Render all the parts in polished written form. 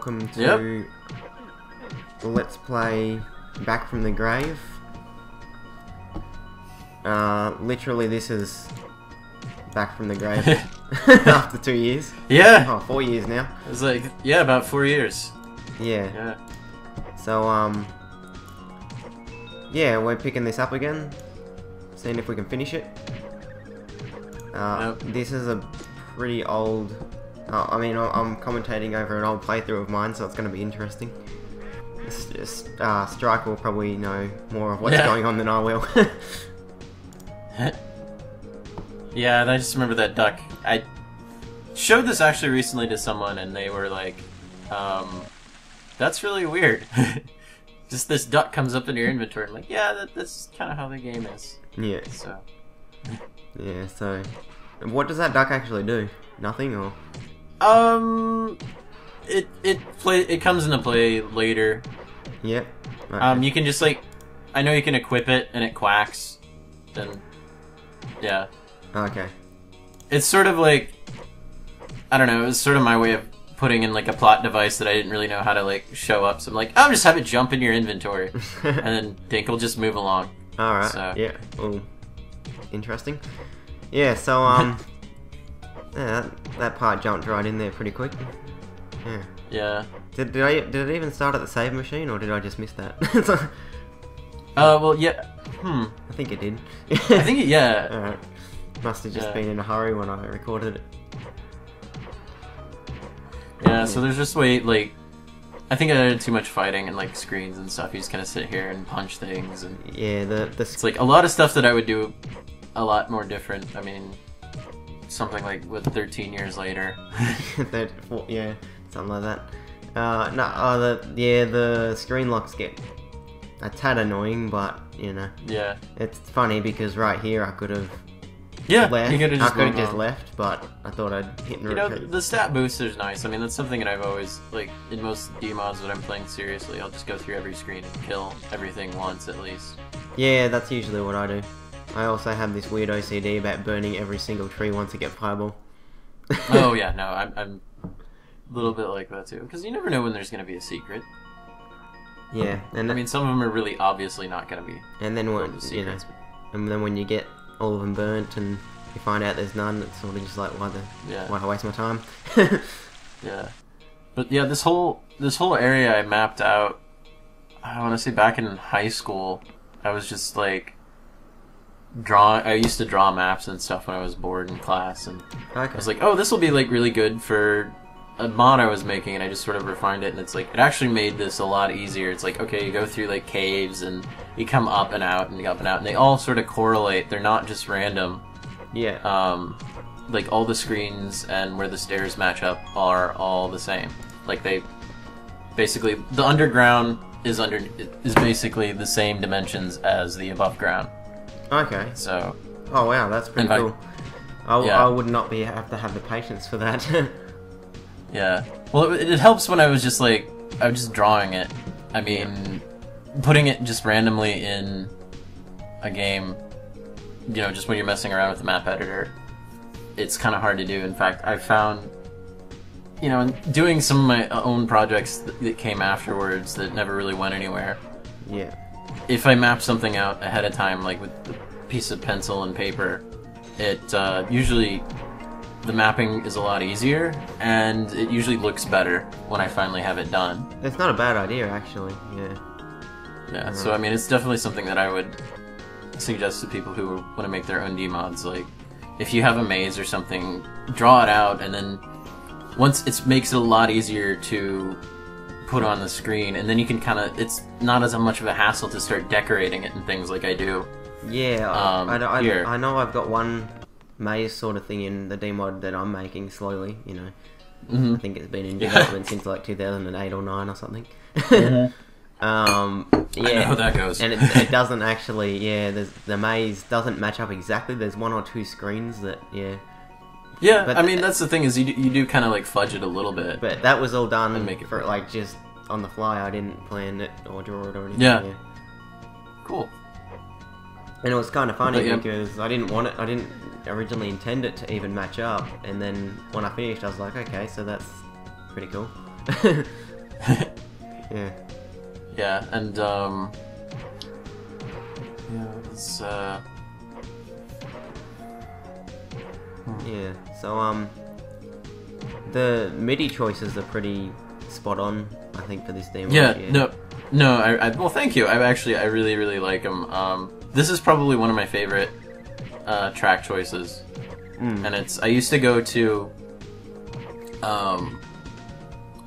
welcome to Let's Play Back from the Grave. Literally this is Back from the Grave after 2 years. Yeah! Oh, 4 years now. It's like, yeah, about 4 years. Yeah. So, yeah, we're picking this up again, seeing if we can finish it. This is a pretty old... I mean, I'm commentating over an old playthrough of mine, so it's going to be interesting. It's just, Striker will probably know more of what's going on than I will. Yeah, and I just remember that duck. I showed this actually recently to someone, and they were like, that's really weird. Just this duck comes up in your inventory. I'm like, yeah, that's kind of how the game is. Yeah. So. Yeah, so... What does that duck actually do? Nothing, or...? It comes into play later. Yep. Okay. You can just, like... I know you can equip it, and it quacks. Then... Yeah. Okay. It's sort of like... I don't know, it was sort of my way of putting in, like, a plot device that I didn't really know how to, like, show up. So I'm like, oh, just have it jump in your inventory. And then Dink will just move along. Alright, so. Yeah. Ooh. Interesting. Yeah, so, yeah, that part jumped right in there pretty quick. Yeah. Yeah. Did it even start at the save machine, or did I just miss that? Well, yeah. I think it did. I think it, yeah. Alright. Must have just been in a hurry when I recorded it. Yeah, so there's just like... I think I did too much fighting and, like, screens and stuff. You just kind of sit here and punch things, and... Yeah, It's like a lot of stuff that I would do a lot more different. I mean, something like with 13 years later. Yeah, something like that. The screen locks get a tad annoying, but you know. Yeah. It's funny because right here I could have. Yeah, left. you could have just left, but I thought I'd hit and repeat. You know, the stat booster's nice. I mean, that's something that I've always, like, in most D-mods that I'm playing seriously, I'll just go through every screen and kill everything once at least. Yeah, that's usually what I do. I also have this weird OCD about burning every single tree once I get fireball. Oh yeah, no, I'm a little bit like that too, because you never know when there's going to be a secret. Yeah, and I mean, some of them are really obviously not going to be. And then when and then when you get all of them burnt and you find out there's none, it's sort of just like, why'd I waste my time? Yeah, but yeah, this whole area I mapped out. I want to say back in high school, I was just like. I used to draw maps and stuff when I was bored in class, and I was like, oh, this will be like really good for a mod I was making, and I just sort of refined it, and it's like, it actually made this a lot easier. It's like, okay, you go through like caves, and you come up and out, and up and out, and they all sort of correlate. They're not just random. Yeah. Like all the screens and where the stairs match up are all the same. Like they, basically, the underground is basically the same dimensions as the above ground. Okay. So. Oh wow, that's pretty cool. I would not have to have the patience for that. Yeah. Well, it helps when I was just like, I was just drawing it. I mean, putting it just randomly in a game, you know, just when you're messing around with the map editor, it's kind of hard to do. In fact, I found, you know, doing some of my own projects that came afterwards that never really went anywhere. Yeah. If I map something out ahead of time, like with a piece of pencil and paper, it usually the mapping is a lot easier, and it usually looks better when I finally have it done. It's not a bad idea, actually. Yeah. Yeah. So I mean, it's definitely something that I would suggest to people who want to make their own D-mods. Like, if you have a maze or something, draw it out, and then once it makes it a lot easier to put on the screen, and then you can kind of, it's not as much of a hassle to start decorating it and things like I do. Yeah, I know I've got one maze sort of thing in the D-mod that I'm making slowly, you know. I think it's been in development since like 2008 or 9 or something. Yeah. I know how that goes. And it doesn't actually, the maze doesn't match up exactly. There's 1 or 2 screens that, Yeah, but I mean, that's the thing, is you do kind of like fudge it a little bit. But that was all done and make it for like just on the fly. I didn't plan it or draw it or anything. Yeah. Cool. And it was kind of funny because I didn't originally intend it to even match up, and then when I finished I was like, okay, so that's pretty cool. Yeah. Yeah, and it's Yeah. So the MIDI choices are pretty spot on, I think, for this demo. yeah, no, I well, thank you. I really like them. This is probably one of my favorite track choices, and I used to go to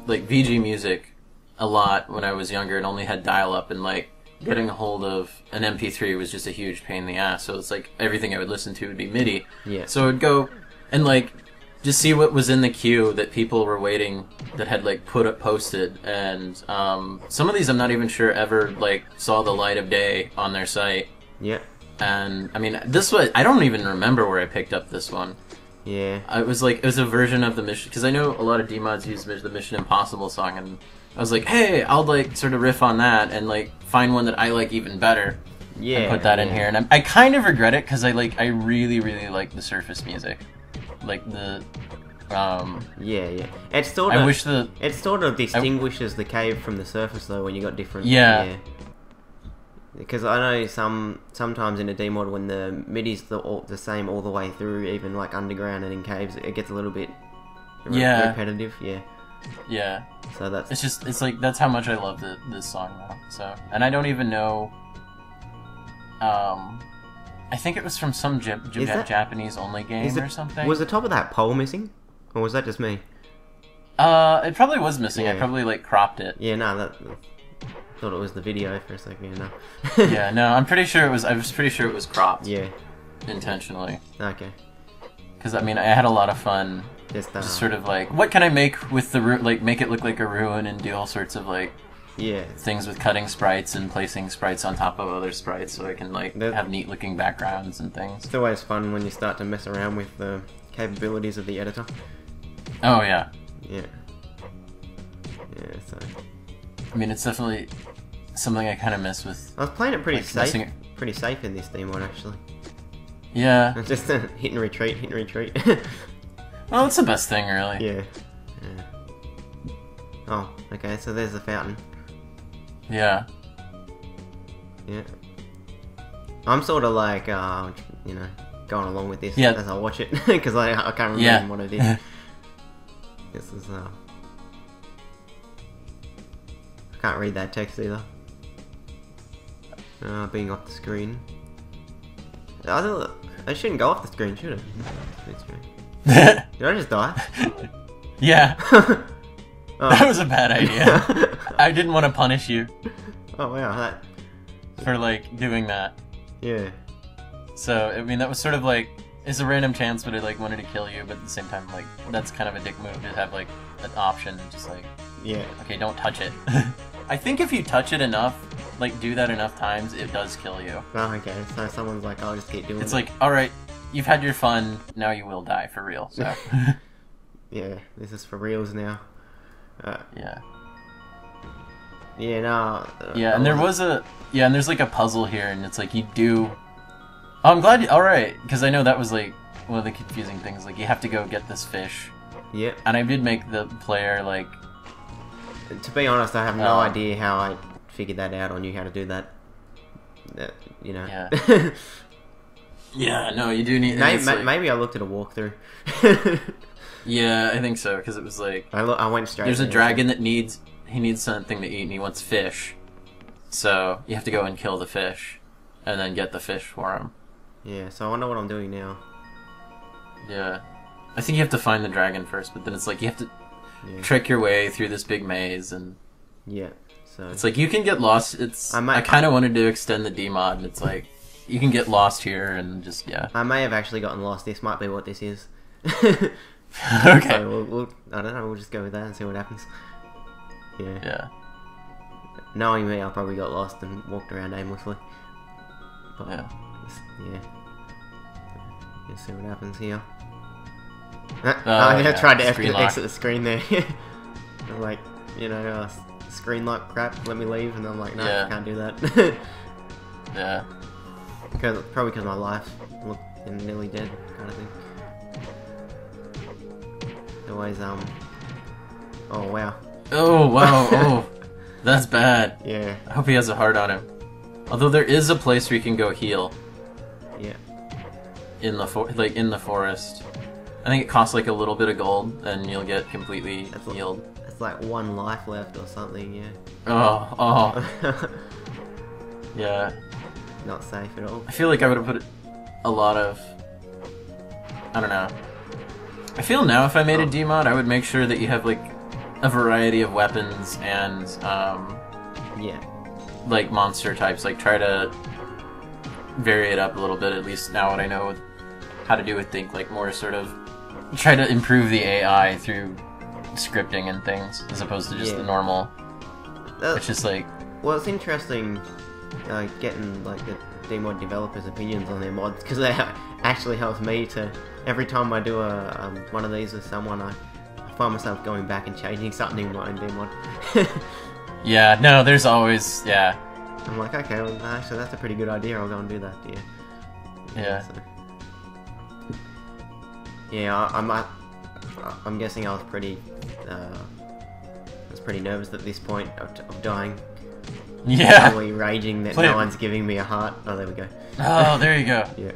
like VG Music a lot when I was younger and only had dial-up, and like getting a hold of an MP3 was just a huge pain in the ass. So it's like everything I would listen to would be MIDI. Yeah. So I'd go and like just see what was in the queue that people were waiting that had like posted, and some of these I'm not even sure ever like saw the light of day on their site. Yeah. And I mean, this was, I don't even remember where I picked up this one. Yeah. It was a version of the mission, because I know a lot of D-mods use the Mission Impossible song, and I was like, hey, I'll like sort of riff on that and like find one that I like even better. Yeah. And put that in here, and I kind of regret it because I really like the Surface music, like the. Yeah. It's sort of. it sort of distinguishes the cave from the Surface though when you got different. Yeah. Because I know sometimes in a D-mod when the MIDI's the same all the way through, even like underground and in caves, it gets a little bit repetitive. Yeah. Yeah. So that's. It's like that's how much I love this song though. So, and I don't even know. I think it was from some Japanese only game or something. Was the top of that pole missing, or was that just me? It probably was missing. Yeah. I probably like cropped it. Yeah, no, thought it was the video for a second. No. Yeah, no, I'm pretty sure it was. I was pretty sure it was cropped. Yeah. Intentionally. Okay. Because I mean, I had a lot of fun. Just sort of like, what can I make with the like make it look like a ruin and do all sorts of like. Yeah. Things with cutting sprites and placing sprites on top of other sprites, so I can like have neat looking backgrounds and things. It's always fun when you start to mess around with the capabilities of the editor. Oh yeah. Yeah. Yeah. So. I mean, it's definitely something I kind of miss with. I was playing it pretty safe in this demo actually. Yeah. It's just hit and retreat. Well, it's the best thing, really. Yeah. Oh, okay. So there's the fountain. Yeah. Yeah. I'm sort of like, going along with this as I watch it because I can't remember what I did. This is I can't read that text either. Being off the screen. I shouldn't go off the screen, should I? Did I just die? Yeah. That was a bad idea. I didn't want to punish you. Oh wow, for like doing that. Yeah. So I mean, that was sort of like it's a random chance, but I like wanted to kill you, but at the same time, like that's kind of a dick move to have like an option and just like okay, don't touch it. I think if you touch it enough, like do that enough times, it does kill you. Oh, okay. So someone's like, I'll just keep doing it. It's like, all right, you've had your fun. Now you will die for real. So. Yeah, this is for reals now. Yeah. Yeah, no. Yeah, and and there's like a puzzle here, and it's like you do. Oh, I'm glad. All right, because I know that was like one of the confusing things. Like you have to go get this fish. Yep. And I did make the player like. To be honest, I have no idea how I figured that out or knew how to do that. Yeah. Yeah. No, you do need. Maybe I looked at a walkthrough. Yeah, I think so, because it was like... I went straight... There's a dragon that needs something to eat, and he wants fish. So, you have to go and kill the fish, and then get the fish for him. Yeah, so I wonder what I'm doing now. Yeah. I think you have to find the dragon first, but then it's like you have to trick your way through this big maze, and... Yeah, so... It's like, you can get lost, I kind of wanted to extend the D-mod, and it's like, you can get lost here, and just, I may have actually gotten lost, this might be what this is. Okay. So I don't know, we'll just go with that and see what happens. Yeah. Knowing me, I probably got lost and walked around aimlessly. But, Let's see what happens here. I tried to exit the screen there. I'm like, screen lock crap, let me leave, and I'm like, no, I can't do that. Yeah. Probably because my life looked nearly dead, kind of thing. Always, oh wow. Oh, wow. Oh, that's bad. Yeah. I hope he has a heart on him. Although there is a place where you can go heal. Yeah. In the in the forest. I think it costs like a little bit of gold, and you'll get completely healed. It's like 1 life left or something, yeah. Oh. Yeah. Not safe at all. I feel like I would have put a lot of... I don't know. I feel now if I made a D-mod, I would make sure that you have like a variety of weapons and yeah, like monster types. Like try to vary it up a little bit. At least now what I know how to do with Think, like more sort of try to improve the AI through scripting and things as opposed to just the normal. It's just like... Well, it's interesting getting like the D-mod developers' opinions on their mods, because that actually helps me to... Every time I do a one of these with someone, I find myself going back and changing something in my own D-mod. Yeah, no, there's always... Yeah. I'm like, okay, well, actually that's a pretty good idea, I'll go and do that, yeah. Yeah. So. Yeah, I'm guessing I was pretty nervous at this point of dying. Yeah. Probably raging that no one's giving me a heart. Oh, there we go. Oh, there you go. Yeah.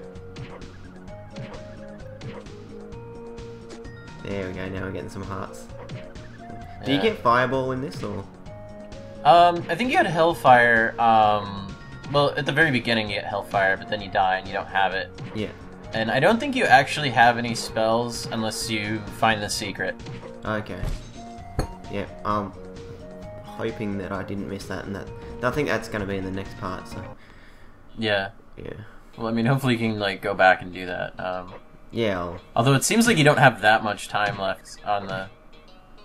There we go, now we're getting some hearts. Do you get Fireball in this, or...? I think you had Hellfire, well, at the very beginning you get Hellfire, but then you die and you don't have it. Yeah. And I don't think you actually have any spells unless you find the secret. Okay. Yeah, hoping that I didn't miss that, and that... I think that's going to be in the next part, so... Yeah. Yeah. Well, I mean, hopefully you can, like, go back and do that. Yeah, Although it seems like you don't have that much time left on the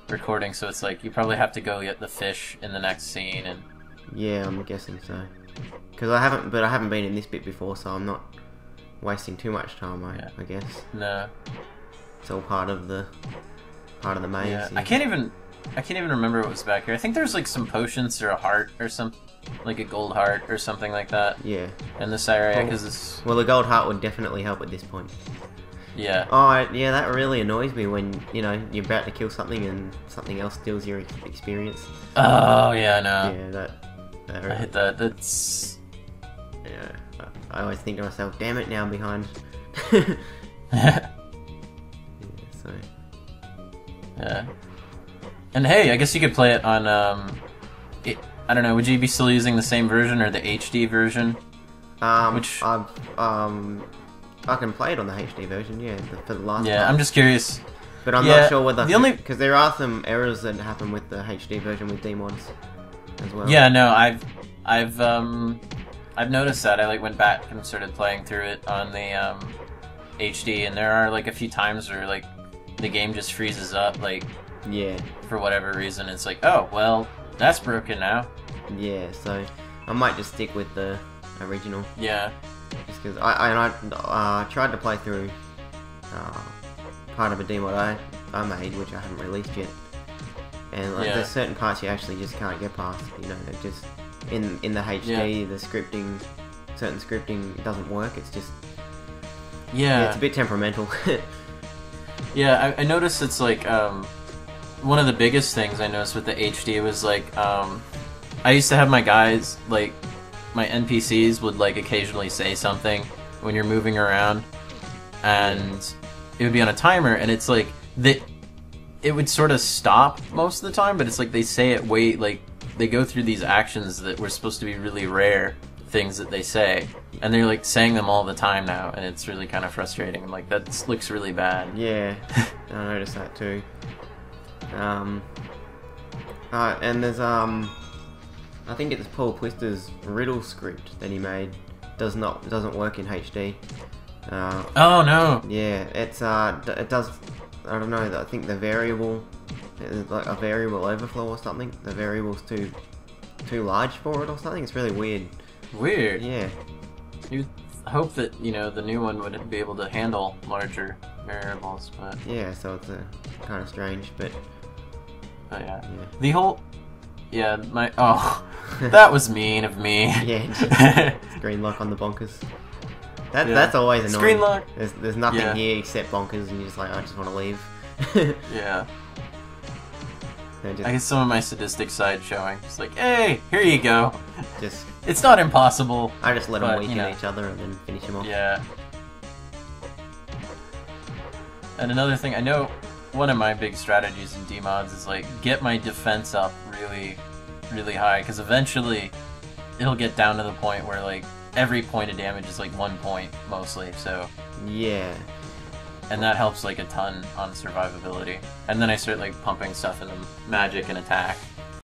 recording, so it's like you probably have to go get the fish in the next scene, and... Yeah, I'm guessing so. Because I haven't been in this bit before, so I'm not wasting too much time, I guess. No. It's all part of the maze. Yeah. I can't even remember what was back here. I think there's like some potions or a heart or some, like a gold heart or something like that. Yeah. In this area, because it's... Well, the gold heart would definitely help at this point. Yeah. Oh, yeah, that really annoys me when, you know, you're about to kill something and something else steals your experience. Oh, yeah, no. Yeah, that really... I hit that. That's... Yeah. I always think to myself, damn it, now I'm behind. Yeah, so... Yeah. And hey, I guess you could play it on, I don't know, would you be still using the same version or the HD version? Which... I can play it on the HD version, yeah, for the last Yeah, part. I'm just curious. But I'm not sure whether... Because there are some errors that happen with the HD version with D-mods as well. Yeah, no, I've noticed that. I like went back and started playing through it on the HD, and there are like a few times where like the game just freezes up, like for whatever reason. It's like, oh well, that's broken now. Yeah, so I might just stick with the original. Yeah. Just because I tried to play through part of a demo I made, which I haven't released yet, and like, there's certain parts you actually just can't get past. You know, just in the HD, the scripting, certain scripting doesn't work. It's just it's a bit temperamental. Yeah, I noticed it's like one of the biggest things I noticed with the HD was like I used to have my guys like. My NPCs would like occasionally say something when you're moving around, and it would be on a timer, and it's like it would sort of stop most of the time, but it's like they say it like they go through these actions that were supposed to be really rare things that they say, and they're like saying them all the time now, and it's really kind of frustrating. I'm like, that looks really bad. Yeah, I noticed that too. And there's I think it's Paul Twister's riddle script that he made doesn't work in HD. Oh no! Yeah, it's it does. I don't know. I think the variable, like a variable overflow or something. The variable's too large for it or something. It's really weird. Weird. Yeah. You hope that the new one would be able to handle larger variables, but yeah. So it's kind of strange, but yeah. The whole. Yeah, that was mean of me. Yeah, screen lock on the bonkers. That's always annoying. Screen lock. There's nothing here except bonkers, and you're just like, I just want to leave. Yeah. They're I get some of my sadistic side showing. Just like, hey, here you go. just It's not impossible. I just let them But, weaken you know. each other and then finish them off. Yeah. And another thing, I know one of my big strategies in D-mods is like get my defense up really, really high, because eventually it'll get down to the point where like every point of damage is like 1 point mostly. So Yeah. and that helps like a ton on survivability. And then I start like pumping stuff into magic and attack.